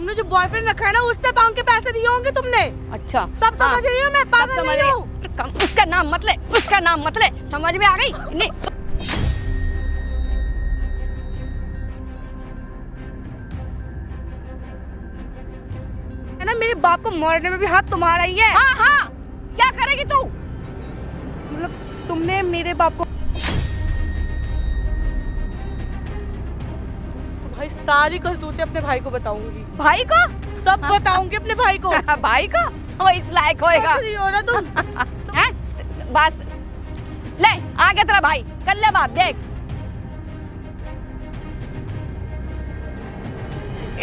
तुमने जो बॉयफ्रेंड रखा है ना उससे पाँव के पैसे दिए होंगे तुमने। अच्छा सब समझ रही हूँ मैं, पागल नहीं हूँ। उसका नाम मत ले, उसका नाम मत ले, समझ में आ गई? नहीं है ना, मेरे बाप को मारने में भी हाथ तुम्हारा ही है। हाँ हाँ, क्या करेगी तू? मतलब तुमने मेरे बाप को, भाई सारी करतूतें अपने भाई को बताऊंगी। भाई को सब बताऊंगी अपने भाई को। भाई को वो इस लायक होएगा। हो ना तुम। हैं? बस ले, आ गया तेरा भाई, कर ले बाप देख।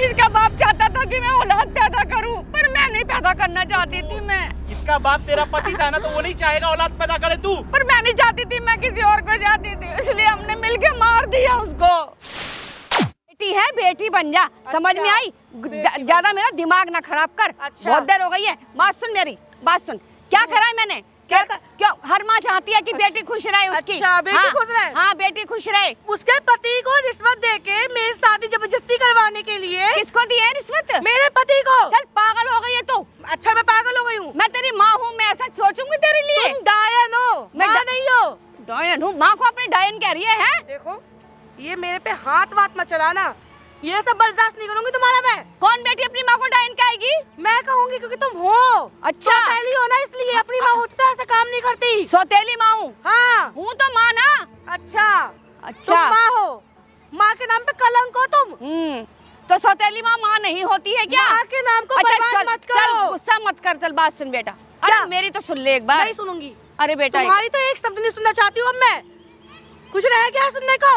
इसका बाप चाहता था कि मैं औलाद पैदा करूं, पर मैं नहीं पैदा करना चाहती थी। मैं इसका बाप तेरा पति था ना, तो वो नहीं चाहेगा औलाद पैदा करे तू। पर मैं नहीं चाहती थी, मैं किसी और को चाहती थी, इसलिए हमने मिलके मार दिया उसको। बेटी है, बेटी बन जा। अच्छा, समझ में आई? ज्यादा मेरा दिमाग ना खराब कर। अच्छा। बहुत देर हो गई है। बात सुन मेरी, बात सुन। क्या करा है मैंने? क्यों हर माँ चाहती है कि बेटी खुश रहे उसकी। अच्छा, बेटी खुश रहे। हाँ, बेटी खुश रहे। उसके पति को रिश्वत देके मेरी शादी जबरदस्ती करवाने के लिए। किसको दी है रिश्वत? मेरे पति को। चल, पागल हो गई है तू। अच्छा, मैं पागल हो गई हूँ? मैं तेरी माँ हूँ, मैं ऐसा सोचूंगी तेरे लिए? तुम डायन हो, मैं नहीं हो। डायन हूँ? माँ को अपनी डायन कह रही है? देखो, ये मेरे पे हाथ मत चलाना, ये सब बर्दाश्त नहीं करूंगी तुम्हारा मैं। कौन बेटी अपनी माँ को डायन कहेगी? मैं कहूंगी, क्योंकि तुम हो। अच्छा, सौतेली हो ना, इसलिए। अपनी माँ होती तो ऐसा काम नहीं करती। सौतेली माँ हूँ? हाँ हूँ तो माँ ना। अच्छा, अच्छा, तुम माँ हो, माँ के नाम पे कलंक हो तुम। तो सौतेली माँ माँ नहीं होती है क्या? माँ के नाम को बर्बाद मत करो। चल, गुस्सा मत कर। चल बात सुन बेटा। अरे मेरी तो सुन ले एक बार। नहीं सुनूंगी। अरे बेटा, तुम्हारी तो एक शब्द नहीं सुनना चाहती हूँ अब मैं। कुछ रह गया सुनने को?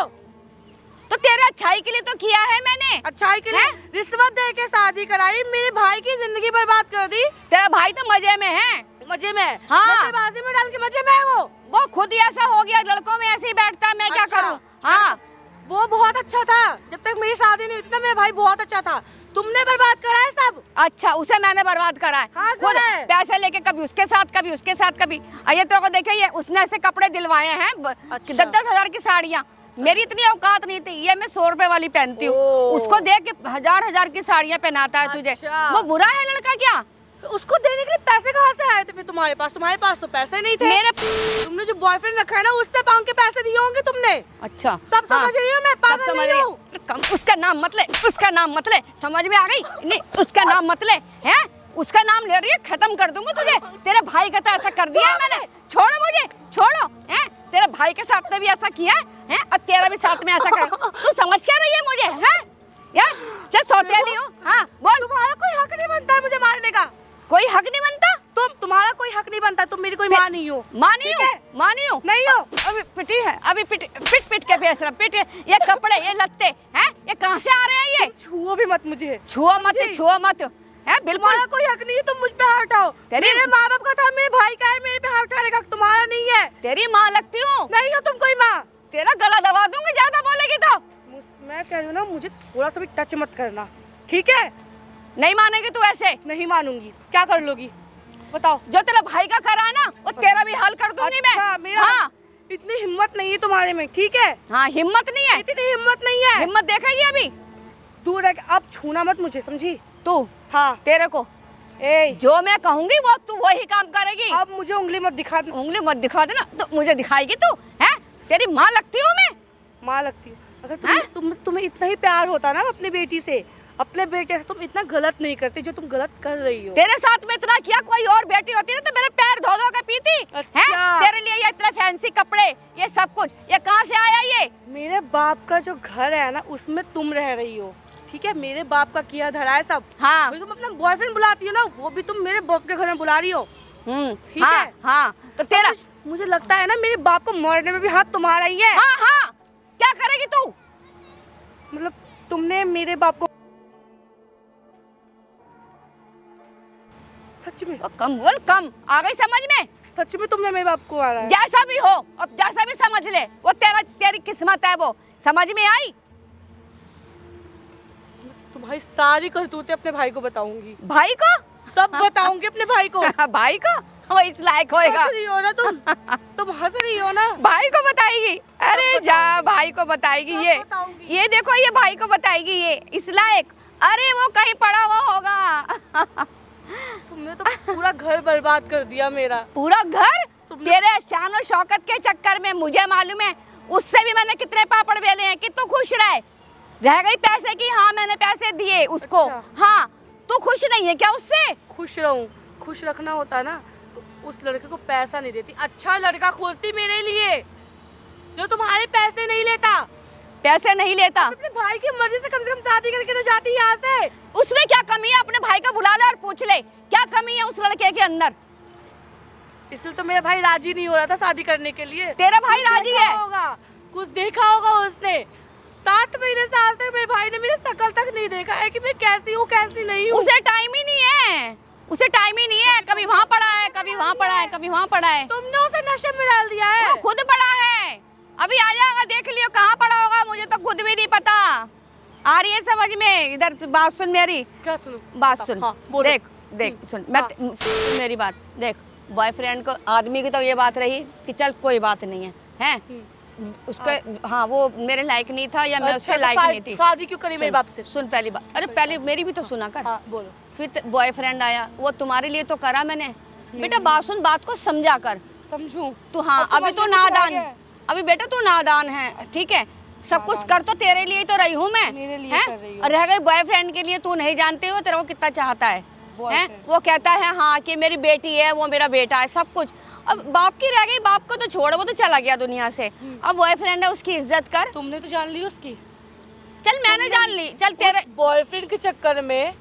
तो तेरे अच्छाई के लिए तो किया है मैंने। अच्छाई के लिए रिश्वत दे के शादी कराई, मेरे भाई की जिंदगी बर्बाद कर दी। तेरा भाई तो मजे में है। मजे में? हाँ, बाजी में डाल के मजे में है वो खुद ही ऐसा हो गया, लड़कों में ऐसे ही बैठता है। मैं क्या करूँ? हाँ, वो बहुत अच्छा था जब तक मेरी शादी नहीं हुई थी। मेरा भाई बहुत अच्छा था, तुमने बर्बाद करा है सब। अच्छा, उसे मैंने बर्बाद करा है। हाँ, खुद पैसे लेके कभी उसके साथ, कभी उसके साथ, कभी ये तेरे को देखे, ये उसने ऐसे कपड़े दिलवाए हैं। 10-10 हजार की साड़ियाँ। मेरी इतनी औकात नहीं थी, ये मैं 100 रुपए वाली पहनती हूँ। उसको देख के हजार की साड़ियाँ पहनाता है तुझे। वो बुरा है लड़का क्या? उसको देने के लिए पैसे कहाँ से आए थे फिर तुम्हारे पास? तुम्हारे पास तो पैसे नहीं थे। तुमने जो बॉयफ्रेंड रखा है ना उससे पाँव के पैसे दिए होंगे तुमने। अच्छा, सब समझ रही हूँ मैं, पागल नहीं हूँ। उसका नाम मत ले, उसका नाम मत ले, समझ में आ गई? नहीं, उसका नाम मत ले। है, उसका नाम ले रही है, खत्म कर दूंगी तुझे। तेरे भाई का तो ऐसा कर दिया है मैंने। छोड़ो मुझे, छोड़ो। है, तेरे भाई के साथ में भी ऐसा किया है और तेरा भी साथ में ऐसा कर। तू समझ क्या रही है मुझे? है यार, चल सौतेली हूँ। हाँ बोल। तुम्हारा कोई हक नहीं बनता है मुझे मारने का। कोई हक नहीं बनता? तुम्हारा कोई हक नहीं बनता। तुम मेरी कोई माँ नहीं हो। माँ नहीं हो? माँ नहीं हो? नहीं हो। अभी पिटी है, अभी पिट के बेच रहा। पिट, ये कपड़े, ये लत्ते हैं, ये कहाँ से आ रहे हैं? ये छुओ भी मत मुझे। छुओ मत, छुओ मत। है, बिल्कुल कोई हक नहीं है, तुम मुझ पे हाथ उठाओ। मेरे माँ बाप का था, मेरे भाई का है, मेरे पे हाथ उठाने का तुम्हारा नहीं है। तेरी माँ लगती हूँ? नहीं हो तुम कोई माँ। तेरा गला दबा दूंगी ज्यादा बोलेगी तो। मैं कह रही हूँ ना, मुझे थोड़ा सा भी टच मत करना, ठीक है? नहीं मानेगी तू ऐसे? नहीं मानूंगी। क्या कर लोगी बताओ? जो तेरा भाई का करा है ना, वो तेरा भी हाल कर दूंगी मैं। मेरा हाँ, इतनी हिम्मत नहीं है तुम्हारे में, ठीक है? हाँ, हिम्मत नहीं है। इतनी हिम्मत नहीं है। हिम्मत देखेगी अभी। दूर रह, अब छूना मत मुझे, समझी? तू? हाँ, तेरे को जो मैं कहूंगी वो तू वही काम करेगी। अब मुझे उंगली मत दिखा। उंगली मत दिखा देना, तो मुझे दिखाएगी तू? है, तेरी माँ लगती हूँ मैं। माँ लगती हूँ? अगर तुम्हें इतना ही प्यार होता ना अपनी बेटी से, अपने बेटे से, तुम इतना गलत नहीं करते जो तुम गलत कर रही हो। तेरे साथ में इतना किया, कोई और बेटी होती ना तो मेरे पैर धो धो के पीती। अच्छा। है, तेरे लिए ये इतने फैंसी कपड़े, ये सब कुछ, ये कहाँ से आया ये? मेरे बाप का जो घर है ना उसमें तुम रह रही हो, ठीक है? मेरे बाप का किया धरा है सब। हाँ, तुम अपना बॉयफ्रेंड बुलाती हो ना, वो भी तुम मेरे बाप के घर में बुला रही हो। ठीक हाँ, है? हाँ, तो तेरा मुझे लगता है ना मेरे बाप को मारने में भी हाथ तुम्हारा ही है। हाँ हाँ, क्या करेगी तू? मतलब तुमने मेरे बाप को, सच में? कम बोल, कम आ गई समझ में? सच में तुमने मेरे बाप को मारा है? जैसा भी हो, अब जैसा भी समझ ले, वो तेरी किस्मत है। वो समझ में आई? तुम्हारी सारी करतूतें अपने भाई को बताऊंगी। भाई को? सब बताऊंगी अपने भाई को। भाई को? वो इस लायक होएगा। हंस रही हो ना तुम हंस रही हो ना? भाई को बताएगी? अरे जा, भाई को बताएगी। ये देखो, ये भाई को बताएगी, ये इस लायक। अरे वो कहीं पड़ा हुआ होगा। तुमने तो पूरा घर बर्बाद कर दिया मेरा। पूरा घर तेरे शान और शौकत के चक्कर में। मुझे मालूम है उससे भी मैंने कितने पापड़ बेले हैं कि तू खुश रह गई पैसे की। हाँ मैंने पैसे दिए उसको। अच्छा। हाँ तू खुश नहीं है क्या उससे? खुश रहूं, खुश रखना होता ना तो उस लड़के को पैसा नहीं देती, अच्छा लड़का खोजती मेरे लिए जो तुम्हारे पैसे नहीं लेता। पैसे नहीं लेता? अपने भाई की मर्जी से कम शादी करके तो जाती यहाँ से। उसमें क्या कमी है? अपने भाई का बुला ले और पूछ ले क्या कमी है उस लड़के के अंदर। इसलिए तो मेरा भाई राजी नहीं हो रहा था शादी करने के लिए। तेरा भाई राजी है? कुछ देखा होगा उसने। 7 महीने से आज तक मेरे भाई ने मेरी शक्ल तक नहीं देखा है कि मैं कैसी हूँ कैसी नहीं हूँ। उसे टाइम ही नहीं है, उसे टाइम ही नहीं है। कभी वहाँ पड़ा है, कभी वहाँ पड़ा है, कभी वहाँ पड़ा है। तुमने उसे नशे में डाल दिया है। वो खुद पड़ा है, अभी आ जाएगा, देख लियो कहाँ पड़ा होगा। मुझे तो खुद भी नहीं पता। आ रही है समझ में? इधर बात सुन मेरी। क्या सुनो? बात सुन। हाँ, बोलो। देख सुन मेरी बात देख। बॉयफ्रेंड को, आदमी की तो ये बात रही कि चल कोई बात नहीं है, हैं उसके। हाँ वो मेरे लायक नहीं था या मैं उसके लायक नहीं थी। शादी क्यों करी मेरे बाप से? सुन पहली बात, अरे पहले मेरी भी तो सुना कर। हाँ, बोलो। फिर बॉयफ्रेंड आया, वो तुम्हारे लिए तो करा मैंने। बेटा बात सुन, बात को समझा कर। समझूं तू हाँ अभी तो नादान, अभी बेटा तू नादान है, ठीक है। सब कुछ कर तो तेरे लिए तो रही हूँ मैं, मेरे लिए कर रही हूँ। और रह गई बॉयफ्रेंड के लिए, तू नहीं जानते हो तेरे को कितना चाहता है। वो कहता है हाँ कि मेरी बेटी है, वो मेरा बेटा है, सब कुछ। अब बाप की रह गई, बाप को तो छोड़, वो तो चला गया दुनिया से। अब बॉयफ्रेंड है, उसकी इज्जत कर। तुमने तो जान ली उसकी। चल मैंने जान ली, चल तेरे बॉयफ्रेंड के चक्कर में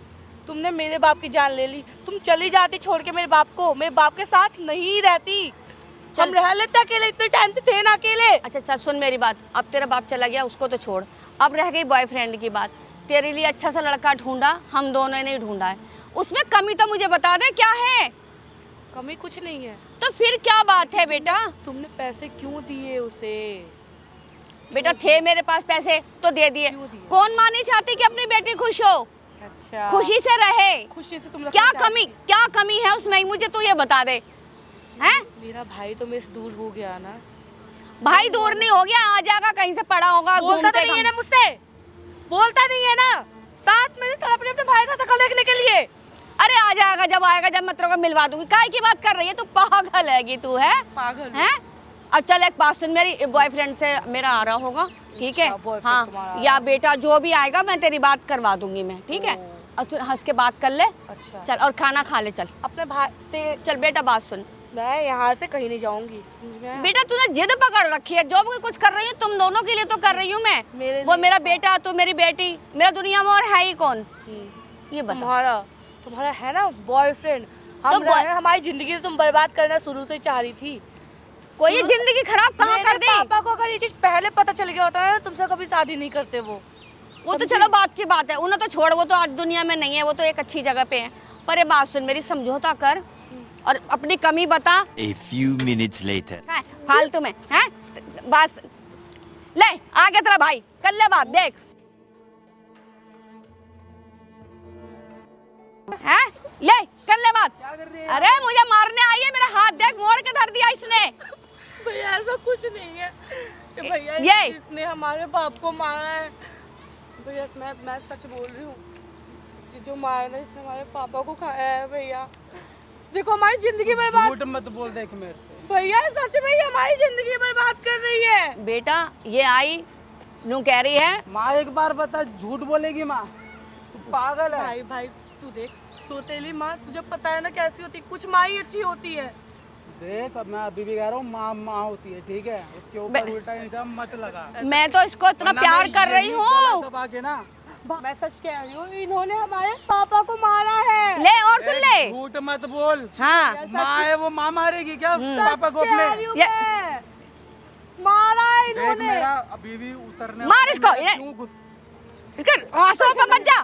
तुमने मेरे बाप की जान ले ली। तुम चली जाती छोड़ के मेरे बाप को, मेरे बाप के साथ नहीं रहती। हम रह लेते अकेले, इतने टाइम से थे ना अकेले। अच्छा चल सुन मेरी बात, अब तेरा बाप चला गया, उसको तो छोड़। अब रह गई बॉयफ्रेंड की बात। तेरे लिए अच्छा सा लड़का ढूंढा, हम दोनों ने ढूंढा है। उसमें कमी तो मुझे बता दे क्या है? कमी कुछ नहीं है। तो फिर क्या बात है बेटा? तुमने पैसे क्यों दिए उसे? बेटा थे मेरे पास पैसे तो दे दिए। कौन माँ नहीं चाहती कि अपनी बेटी खुश हो? अच्छा, खुशी से रहे। खुशी से तुम क्या कमी है उसमें, मुझे तो ये बता दे। हैं? मेरा भाई तो मेरे से दूर हो गया ना। भाई दूर नहीं हो गया, आ जाएगा कहीं से पड़ा होगा। बोलता तो नहीं है ना मुझसे, बोलता नहीं है ना। 7 महीने से अपने भाई का शक्ल देखने के लिए। अरे आ जाएगा, जब आएगा जब मैं तेरे को मिलवा दूंगी। काय की बात कर रही है तू? पागल हैगी तू, है पागल है? अब चल एक बात सुन मेरी, बॉयफ्रेंड से मेरा आ रहा होगा, ठीक है? हाँ या बेटा जो भी आएगा मैं तेरी बात करवा दूंगी मैं, ठीक है? और तू हंस के बात कर ले। अच्छा चल और खाना खा ले। चल अपने भाई चल बेटा बात सुन, मैं यहाँ से कहीं नहीं जाऊंगी, समझ में आया? बेटा तूने जिद पकड़ रखी है। जो भी कुछ कर रही हूँ तुम दोनों के लिए तो कर रही हूँ मैं। वो मेरा बेटा, तो मेरी बेटी, मेरा दुनिया में और है ही कौन? ये बता। तुम्हारा है ना बॉयफ्रेंड। हम हमारी जिंदगी तुम बर्बाद करना शुरू से चाह रही थी। कोई ये जिंदगी खराब कहाँ कर दी? पापा को अगर ये चीज पहले पता चल गया होता है तुमसे कभी शादी नहीं करते। वो तो चलो बात की बात है, उन्हें तो छोड़, वो तो आज दुनिया में नहीं है, वो तो एक अच्छी जगह पे है। पर ये बात सुन मेरी, समझौता कर और अपनी कमी बता। A few minutes later. फालतू में हैं? बस ले आ गया तेरा भाई, कर ले बात। देख हैं, ले कर ले बात। क्या कर रही है? अरे मुझे मारने आई है, मेरा हाथ देख मोड़ के धर दिया इसने। भैया ऐसा कुछ नहीं है भैया, ये इसने हमारे बाप को मारा है भैया। मैं सच बोल रही हूँ, ये जो मारा ना इसने हमारे पापा को खाया है भैया। देखो हमारी जिंदगी बर्बाद। झूठ मत बोल देख मेरे से। भैया सच में ये हमारी जिंदगी बर्बाद कर रही है। बेटा ये आई नू कह रही है। माँ एक बार बता, झूठ बोलेगी माँ? पागल है। भाई तू देख, सोतेली माँ तुझे पता है ना कैसी होती, कुछ माँ ही अच्छी होती है। देख अब मैं अभी भी कह रहा हूँ, माँ माँ होती है, ठीक है? उसके ऊपर उल्टा इल्जाम मत लगा। मैं तो इसको इतना प्यार कर रही हूँ ना। मैं सच कह रही हूँ, इन्होंने हमारे पापा को मारा है। ले और सुन ले। झूठ मत बोल। हाँ माँ है वो, माँ मारेगी क्या पापा को अपने? मारा है देख इन्होंने। मेरा अभी भी उतरने मार इसको, आंसू पे मत जा।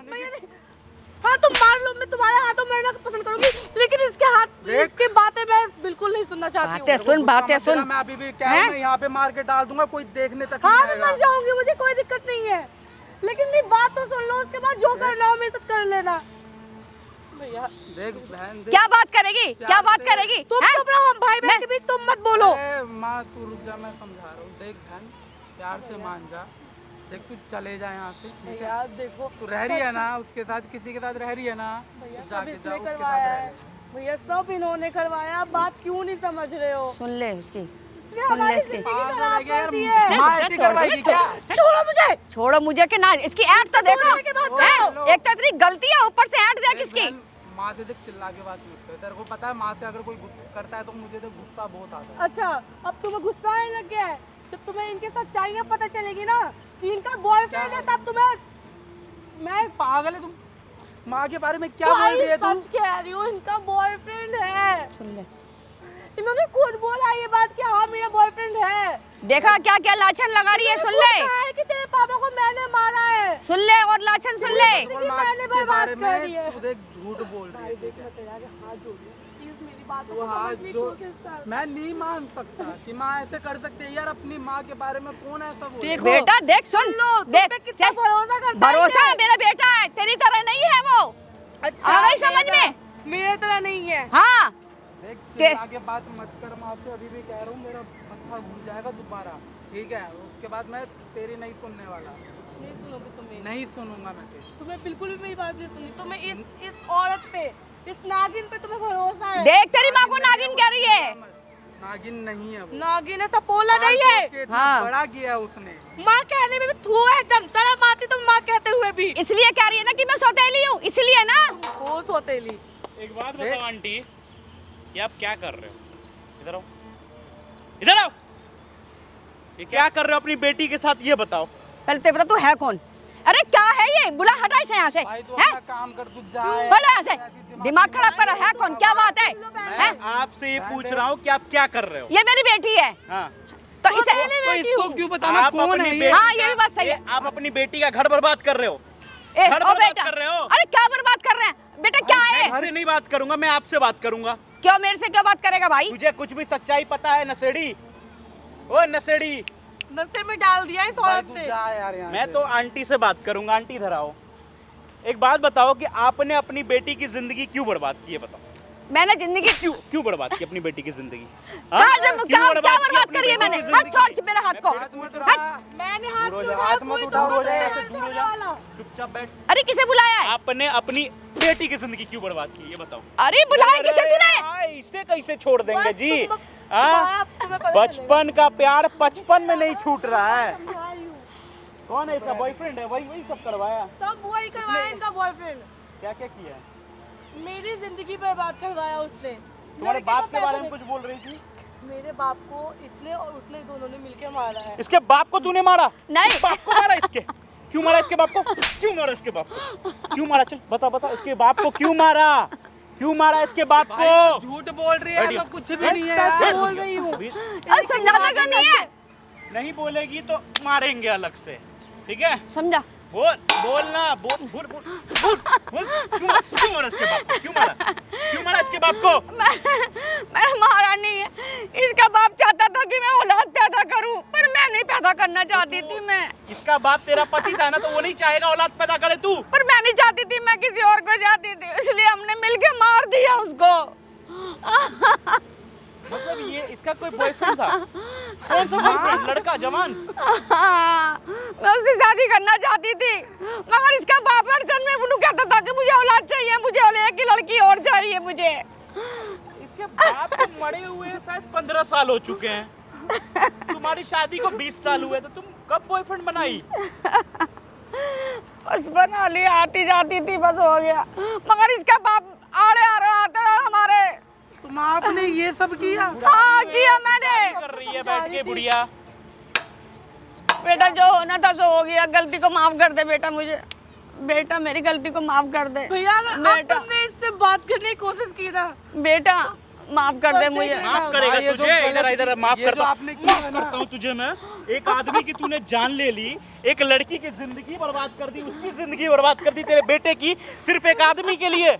हाँ तुम मार लो, मैं तुम्हारे हाथों में रहना पसंद करूंगी, लेकिन इसके हाथ इसकी बातें मैं बिल्कुल नहीं सुनना चाहती हूँ। बातें सुन। मैं अभी भी क्या मैं यहाँ पे मार के डाल दूंगा, कोई देखने तक हाँ नहीं मैं आएगा। मर जाऊंगी, मुझे कोई दिक्कत नहीं है, लेकिन मेरी बात तो सुन लो, उसके बाद जो करना हो मेरे साथ कर लेना। भैया देख बहन, क्या बात करेगी, क्या बात करेगी? तुम चुप रहो, हम भाई बहन के बीच तुम मत बोलो। माँ तू रुक जा, मैं समझा रहा हूँ। देख बहन, प्यार से मान जा, देख तू चले जा यहाँ से, ठीक है? भैया देखो तू रह रही है ना उसके साथ, किसी के साथ रह रही है ना, भैया तो सब जाके इसने जाओ उसके साथ करवाया रह है। ले। भैया सब इन्होंने करवाया, आप बात क्यों नहीं समझ रहे हो? सुन ले उसकी, इसने सुन ले हमारी इसकी। जिंदगी पागल खराब है क्या कर दी यार? है। माँ ऐसी करवाएगी क्या? छोड़ो मुझे। छोड़ो मुझे के ना, इसकी ऐड तो देखो के बात हैं? करो। एक तो इतनी गलती है, ऊपर से ऐड देख देख इसकी। बहन, माँ से देख चिल्ला के बात मत कर। तेरे को पता है माँ से अगर कोई करता है तो मुझे तो गुस्सा बहुत आता है। अच्छा अब तुम्हें गुस्सा आने लग गया है? जब तुम्हें इनके सच्चाइयाँ पता चलेगी ना कि इनका बॉयफ्रेंड है, तब तुम्हें मैं पागल है तुम, माँ के बारे में क्या बोल रही है तुम? सच कह रही हूँ, इनका बॉयफ्रेंड है। सुन ले, इन्होंने खुद बोला ये बात कि हाँ मेरा बॉयफ्रेंड है। देखा क्या क्या लाछन लगा रही है, सुन ले, कहा है कि तेरे पापा को मैंने मारा है। सुन ले और लाछन सुन ले। और माँ मैंने के बर्बाद बारे कर दी है। में तू देख झूठ बोल रही है, ठीक है? हाथ जोड़िए प्लीज, मेरी बात वो हाथ जो मैं नहीं मान सकता कि माँ ऐसे कर सकती है यार। अपनी माँ के बारे में कौन ऐसा बोले? देखो, बेटा देख, सुन लो, देख कितना देख, भरोसा करता है भरोसा ये। है, मेरा बेटा है, तेरी तरह नहीं है वो। अच्छा आ गई समझ में? मेरे तरह नहीं है। हाँ देख चिल्ला के बात मत कर माँ से, अभी भी कह रहा हूँ मेरा मत्था घूम जाएगा दोबारा, ठीक है? उसके बाद मैं तेरी नहीं सुनने वाला, नहीं सुनोगे तुम मेरी? नहीं सुनूंगा मैं तेरी। तुम्हें बिल्कुल भी मेरी बात नहीं सुनी। तुम्हें इस औरत पे, इस नागिन पे तुम्हें भरोसा है। देख, तेरी माँ को नागिन कह रही है। नागिन नहीं है वो, नागिन ऐसा पोला नहीं है। के इतना हाँ। बड़ा किया है उसने। माँ कहने में भी थू है, एकदम शर्म आती तुम माँ कहते हुए भी। इसलिए कह रही है ना कि मैं सौतेली हूँ, इसलिए ना। वो सोतेली। एक बात बताओ आंटी, ये आप क्या कर रहे हो? इधर आओ, इधर आओ। ये क्या कर रहे हो अपनी बेटी के साथ, ये बताओ। पहले ते बता तू है कौन? अरे क्या है ये, बुला हटा इसे यहाँ से। भाई तू हैं? अपना काम कर, तू जा। बोलो यहाँ से, दिमाग खराब कर रहा है कौन, क्या बात है? मैं आपसे ये पूछ रहा हूँ कि आप क्या कर रहे हो? ये मेरी बेटी है, हाँ, तो इसे तो इसको क्यों बताना आप कौन अपनी है ये? बेटी- हाँ, ये भी बात सही है। आप अपनी बेटी का घर बर्बाद कर रहे हो। ए, घर ओ बर्बाद बेटा, कर रहे हो। अरे क्या बर्बाद कर रहे हैं बेटा, क्या मैं है? इससे नहीं बात करूंगा, मैं आपसे बात करूंगा। क्यों मेरे से क्यों बात करेगा भाई? तुझे कुछ भी सच्चाई पता है नशेड़ी? ओ नशेड़ी, नशे में डाल दिया इस भाई औरत तू ने। जा यार यहाँ मैं से। तो आंटी से बात करूंगा। आंटी इधर आओ। एक बात बताओ कि आपने अपनी बेटी की जिंदगी क्यों बर्बाद की है, बताओ। मैंने जिंदगी क्यों क्यों बर्बाद की अपनी बेटी की जिंदगी? क्या जब क्यों क्या बर्बाद बर्बाद अपनी करी है बेटी मैंने? की हट जिंदगी? छोड़ मेरे हाथ को। हाथ मत हट। उठा। मैंने हाथ दूर हो नहीं जा, उठाया, हाथ मत कोई उठाओ, दूर हो जाए, नहीं ऐसे है, दूर हो हाथ जा। वाला। चुपचाप बैठ। अरे किसे बुलाया है? आपने अपनी बेटी की जिंदगी क्यों बर्बाद की, ये बताओ। अरे बुलाया किसे तूने? इसे कैसे छोड़ देंगे बस जी? तुम- हाँ? तुम्हें पता बचपन का प्यार बचपन में नहीं छूट रहा है। चलेगा। समझा रही हूँ। कौन है इसका बॉयफ्रेंड है? वही सब करवाया। सब वही करवाया इनका बॉयफ्रेंड। क्या क्या किया है? मेरी जिंदगी बर्बाद करवाया उसने। तुम्हारे लड़के बाप को के बारे में पैसे कुछ बोल रही थी? दे- मेरे बाप को इसने और उसने दोनों ने मिलकर मारा है। इसके बाप को तूने मारा? नहीं। इस बाप को मारा इसके? क्यों मारा इसके बाप को? क्यों मारा इसके बाप को? क्यों मारा? चल बता बता, इसके बाप को क्यों मारा? क्यों मारा इसके बाप भाई को? तू झूठ बोल रही है, बैठिए। तो कुछ भी नहीं है सच यार। बोल रही हूँ। अरे समझाता क्यों नहीं है? नहीं बोलेगी तो मारेंगे अलग से, ठीक है? समझा? बोलना, बोल। क्यों मारा इसके बाप को? क्यों मारा इसके बाप को? मैं मारा नहीं है, इसका बाप चाहता था कि मैं औलाद पैदा करूं, पर मैं नहीं पैदा करना चाहती थी। मैं इसका बाप तेरा पति था ना, तो वो नहीं चाहेगा औलाद पैदा करे तू? पर मैं नहीं चाहती थी, मैं किसी और को चाहती थी, इसलिए हमने मिलके मार दिया उसको। मतलब ये इसका कोई बॉयफ्रेंड था? कौन सा बॉयफ्रेंड? लड़का जवान? मैं उससे शादी करना चाहती थी, मगर इसका बाप अड़चन में मुझे कहता था कि मुझे औलाद चाहिए, मुझे औलाद की लड़की और चाहिए मुझे। इसके बाप को मरे हुए शायद 15 साल हो चुके हैं। तुम्हारी शादी को 20 साल हुए, तो तुम कब बॉयफ्रेंड बनाई? बस बना लिया, आती जाती थी, बस हो गया। मगर इसका बाप आड़े आ रहा था हमारे। तुम आपने ये सब किया? हाँ किया मैंने। कर रही है बैठ के बुढ़िया। बेटा जो होना था सो हो गया, गलती को माफ कर दे बेटा मुझे। बेटा मेरी गलती को माफ कर दे भैया अगर अब बेटा। तुमने इससे बात करने की कोशिश की ना, बेटा माफ कर दे मुझे। माफ करेगा भाई, ये जो तुझे? गलत- इधर माफ ये जो करता आपने किया है ना। करता हूँ तुझे मैं। एक आदमी की तूने जान ले ली, एक लड़की की जिंदगी बर्बाद कर दी, उसकी जिंदगी बर्बाद कर दी तेरे बेटे की, सिर्फ एक आदमी के लिए।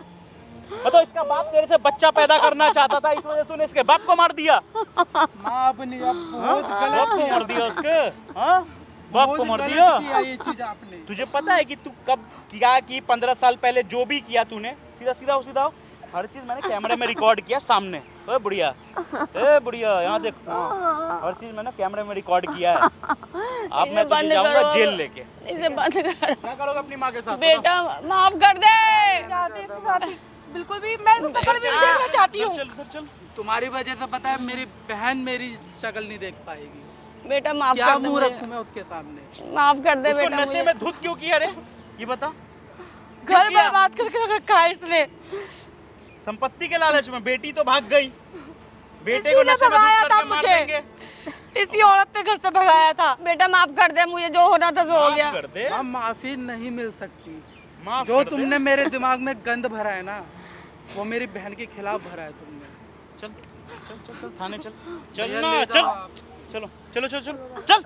मतलब इसका बाप तेरे से बच्चा पैदा करना चाहता था, इस वजह से तूने इसके बाप को मार दिया। माँ अपनी अब बहुत बाप गलत को किया। मार दिया उसके? हाँ, बाप को बहुत मार गलत दिया। किया ये चीज आपने। तुझे पता है कि तू कब किया कि 15 साल पहले जो भी किया तूने, सीधा हर चीज मैंने कैमरे में रिकॉर्ड किया सामने। ओए बुढ़िया, ए बुढ़िया, यहाँ देख, हर चीज मैंने कैमरे में रिकॉर्ड किया है। अब मैं तुझे बंद जाऊंगा करो जेल अब। लेके। इसे बंद करो क्या करोगे अपनी माँ के साथ? बेटा, माफ कर दे। चाहती इसके साथ ही। बिल्कुल भी मैं इस सफर में नहीं देखना चाहती हूँ। चल चल। तुम्हारी वजह से पता है मेरी बहन मेरी शक्ल नहीं देख पाएगी। बेटा माफ क्या कर दे मुंह मुझे। रखूं मैं उसके सामने? माफ कर दे उसको बेटा नशे मुझे। में धुत क्यों किया रे? ये बता। घर बर्बाद करके रखा है इसने। संपत्ति के लालच में बेटी तो भाग गई, बेटे को तूने नशे में भगाया धुत था करके मार मुझे। देंगे। इसी औरत ने घर से भगाया था। बेटा माफ कर दे मुझे, जो होना था सो हो गया। माफ कर दे, माँ माफी नहीं मिल सकती। माफ जो कर दे। तुमने मेरे दिमाग में गंद भरा है ना, वो मेरी बहन के खिलाफ भरा है तुमने। चल चल चल चल थाने चल, चल भैया, ना ले चल, जाओ आप। चलो चलो चलो चलो चल।